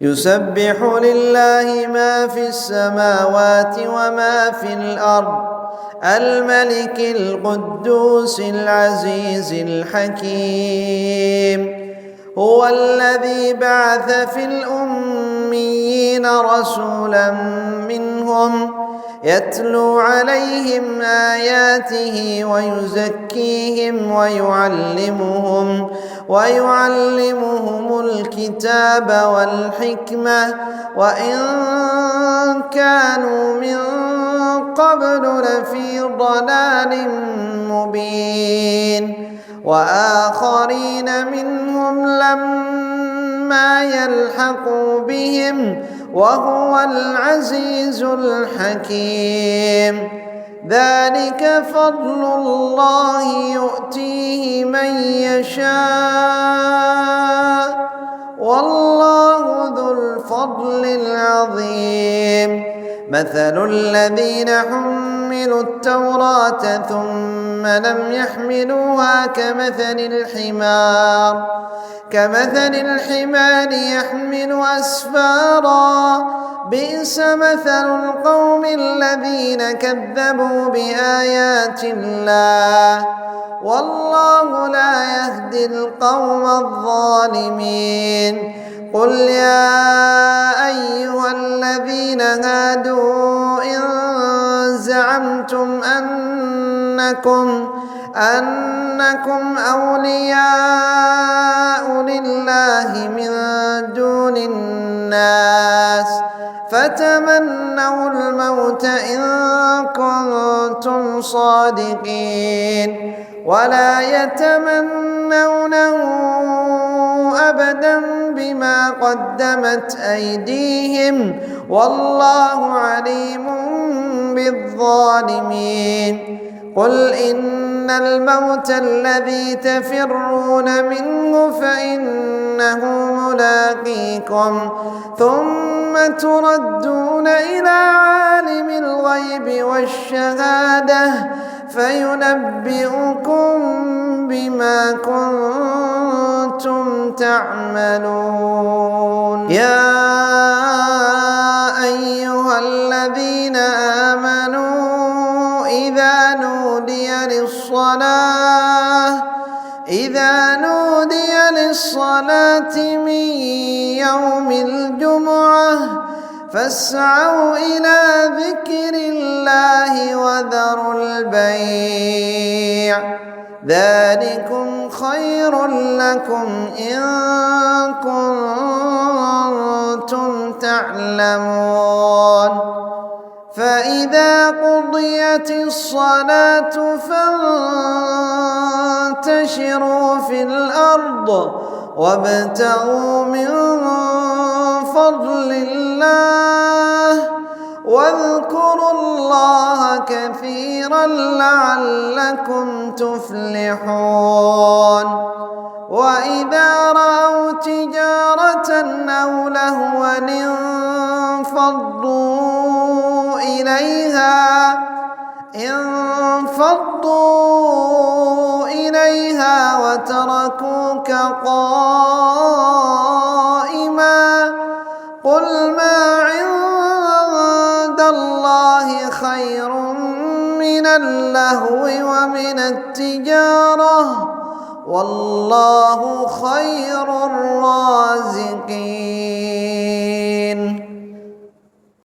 يسبح لله ما في السماوات وما في الأرض الملك القدوس العزيز الحكيم. هو الذي بعث في الأميين رسولا منهم يتلو عليهم آياته ويزكيهم ويعلمهم الكتاب والحكمة وإن كانوا من قبل لفي ضلال مبين. وآخرين منهم لما يلحقوا بهم وهو العزيز الحكيم. ذلك فضل الله يؤتيه من يشاء والله ذو الفضل العظيم. مثل الذين حملوا التوراة ثم لم يحملوها كمثل الحمار يحمل أسفارا بئس مثل القوم الذين كذبوا بآيات الله والله لا يهدي القوم الظالمين. قل يا أيها الذين هادوا إن زعمتم أنكم أولياء لله من دون الناس فتمنوا الموت إن كنتم صادقين ولا يتمنونه أبدا بما قدمت أيديهم والله عليم بالظالمين. قل إن الموت الذي تفرون منه فإنه ملاقيكم ثم تردون إلى عالم الغيب والشهادة فينبئكم بما كنتم تعملون. يا أيها الذين آمنوا إذا نودي للصلاة من يوم الجمعة فاسعوا إلى ذكر الله وذروا البيع ذلكم خير لكم إن كنتم تعلمون. فإذا قضيت الصلاة فانتشروا في الأرض وابتغوا من فضل الله واذكروا الله كثيرا لعلكم تفلحون. وإذا رأوا تجارة أو لهوا انفضوا إليها وتركوك قائما قل ما عند الله خير من اللهو ومن التجارة والله خير الرازقين.